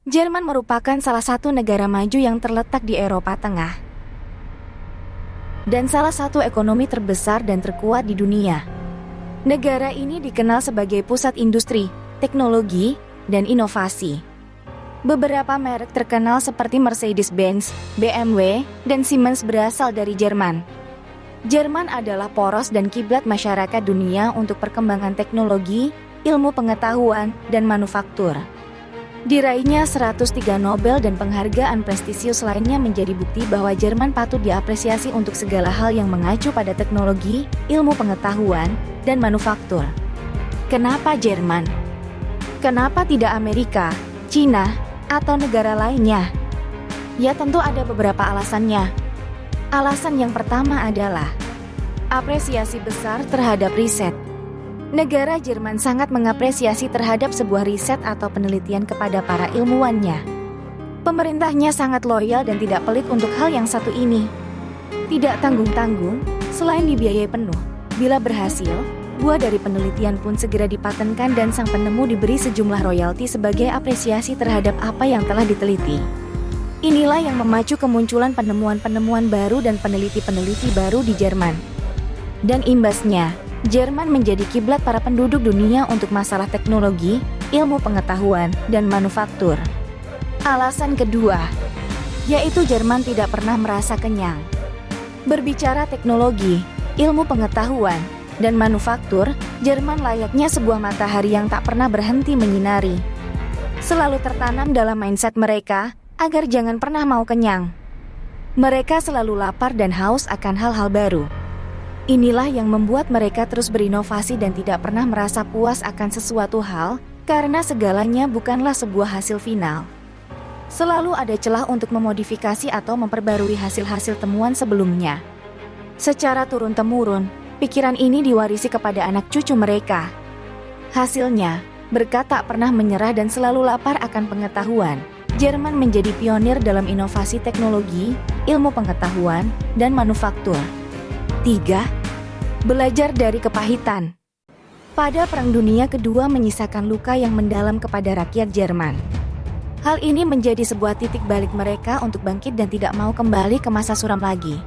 Jerman merupakan salah satu negara maju yang terletak di Eropa Tengah dan salah satu ekonomi terbesar dan terkuat di dunia. Negara ini dikenal sebagai pusat industri, teknologi, dan inovasi. Beberapa merek terkenal seperti Mercedes-Benz, BMW, dan Siemens berasal dari Jerman. Jerman adalah poros dan kiblat masyarakat dunia untuk perkembangan teknologi, ilmu pengetahuan, dan manufaktur. Diraihnya 103 Nobel dan penghargaan prestisius lainnya menjadi bukti bahwa Jerman patut diapresiasi untuk segala hal yang mengacu pada teknologi, ilmu pengetahuan, dan manufaktur. Kenapa Jerman? Kenapa tidak Amerika, Cina, atau negara lainnya? Ya tentu ada beberapa alasannya. Alasan yang pertama adalah apresiasi besar terhadap riset. Negara Jerman sangat mengapresiasi terhadap sebuah riset atau penelitian kepada para ilmuwannya. Pemerintahnya sangat loyal dan tidak pelit untuk hal yang satu ini. Tidak tanggung-tanggung, selain dibiayai penuh. Bila berhasil, buah dari penelitian pun segera dipatenkan dan sang penemu diberi sejumlah royalti sebagai apresiasi terhadap apa yang telah diteliti. Inilah yang memacu kemunculan penemuan-penemuan baru dan peneliti-peneliti baru di Jerman. Dan imbasnya, Jerman menjadi kiblat para penduduk dunia untuk masalah teknologi, ilmu pengetahuan, dan manufaktur. Alasan kedua, yaitu Jerman tidak pernah merasa kenyang. Berbicara teknologi, ilmu pengetahuan, dan manufaktur, Jerman layaknya sebuah matahari yang tak pernah berhenti menyinari. Selalu tertanam dalam mindset mereka, agar jangan pernah mau kenyang. Mereka selalu lapar dan haus akan hal-hal baru. Inilah yang membuat mereka terus berinovasi dan tidak pernah merasa puas akan sesuatu hal, karena segalanya bukanlah sebuah hasil final. Selalu ada celah untuk memodifikasi atau memperbarui hasil-hasil temuan sebelumnya. Secara turun-temurun, pikiran ini diwarisi kepada anak cucu mereka. Hasilnya, berkat tak pernah menyerah dan selalu lapar akan pengetahuan, Jerman menjadi pionir dalam inovasi teknologi, ilmu pengetahuan, dan manufaktur. 3. Belajar dari kepahitan. Pada Perang Dunia Kedua menyisakan luka yang mendalam kepada rakyat Jerman. Hal ini menjadi sebuah titik balik mereka untuk bangkit dan tidak mau kembali ke masa suram lagi.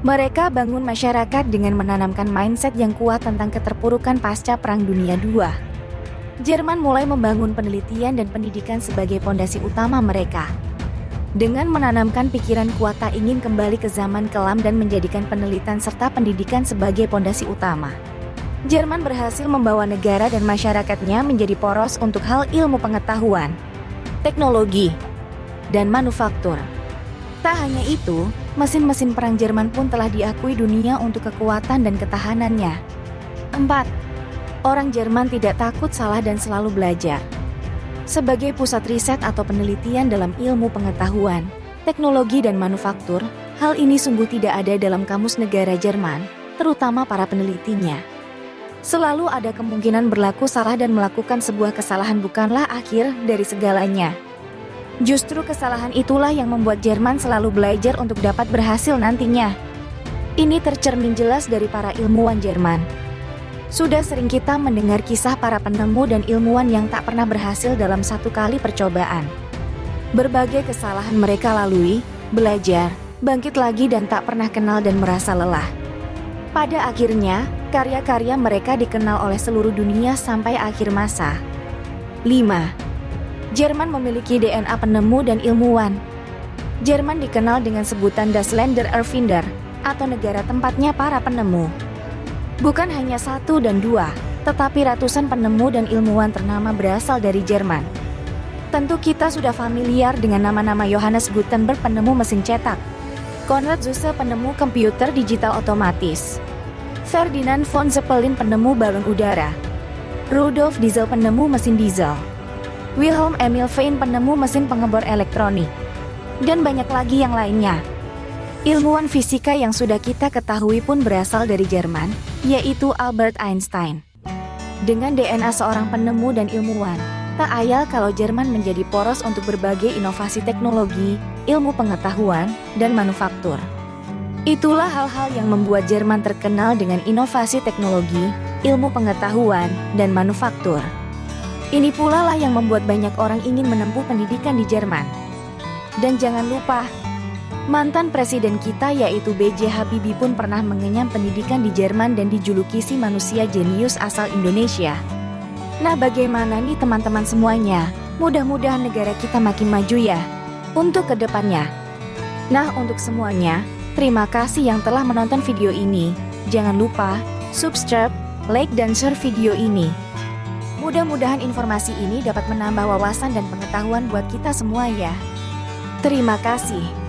Mereka bangun masyarakat dengan menanamkan mindset yang kuat tentang keterpurukan pasca Perang Dunia II. Jerman mulai membangun penelitian dan pendidikan sebagai pondasi utama mereka. Dengan menanamkan pikiran kuat tak ingin kembali ke zaman kelam dan menjadikan penelitian serta pendidikan sebagai pondasi utama, Jerman berhasil membawa negara dan masyarakatnya menjadi poros untuk hal ilmu pengetahuan, teknologi, dan manufaktur. Tak hanya itu, mesin-mesin perang Jerman pun telah diakui dunia untuk kekuatan dan ketahanannya. 4. Orang Jerman tidak takut salah dan selalu belajar. Sebagai pusat riset atau penelitian dalam ilmu pengetahuan, teknologi dan manufaktur, hal ini sungguh tidak ada dalam kamus negara Jerman, terutama para penelitinya. Selalu ada kemungkinan berlaku salah dan melakukan sebuah kesalahan bukanlah akhir dari segalanya. Justru kesalahan itulah yang membuat Jerman selalu belajar untuk dapat berhasil nantinya. Ini tercermin jelas dari para ilmuwan Jerman. Sudah sering kita mendengar kisah para penemu dan ilmuwan yang tak pernah berhasil dalam satu kali percobaan. Berbagai kesalahan mereka lalui, belajar, bangkit lagi dan tak pernah kenal dan merasa lelah. Pada akhirnya, karya-karya mereka dikenal oleh seluruh dunia sampai akhir masa. 5. Jerman memiliki DNA penemu dan ilmuwan. Jerman dikenal dengan sebutan Das Länder Erfinder, atau negara tempatnya para penemu. Bukan hanya satu dan dua, tetapi ratusan penemu dan ilmuwan ternama berasal dari Jerman. Tentu kita sudah familiar dengan nama-nama Johannes Gutenberg penemu mesin cetak, Konrad Zuse penemu komputer digital otomatis, Ferdinand von Zeppelin penemu balon udara, Rudolf Diesel penemu mesin diesel, Wilhelm Emil Fein penemu mesin pengebor elektronik, dan banyak lagi yang lainnya. Ilmuwan fisika yang sudah kita ketahui pun berasal dari Jerman, yaitu Albert Einstein. Dengan DNA seorang penemu dan ilmuwan, tak ayal kalau Jerman menjadi poros untuk berbagai inovasi teknologi, ilmu pengetahuan, dan manufaktur. Itulah hal-hal yang membuat Jerman terkenal dengan inovasi teknologi, ilmu pengetahuan, dan manufaktur. Ini pula lah yang membuat banyak orang ingin menempuh pendidikan di Jerman. Dan jangan lupa, mantan presiden kita yaitu B.J. Habibie pun pernah mengenyam pendidikan di Jerman dan dijuluki si manusia jenius asal Indonesia. Nah, bagaimana nih teman-teman semuanya? Mudah-mudahan negara kita makin maju ya untuk kedepannya. Nah, untuk semuanya, terima kasih yang telah menonton video ini. Jangan lupa subscribe, like, dan share video ini. Mudah-mudahan informasi ini dapat menambah wawasan dan pengetahuan buat kita semua ya. Terima kasih.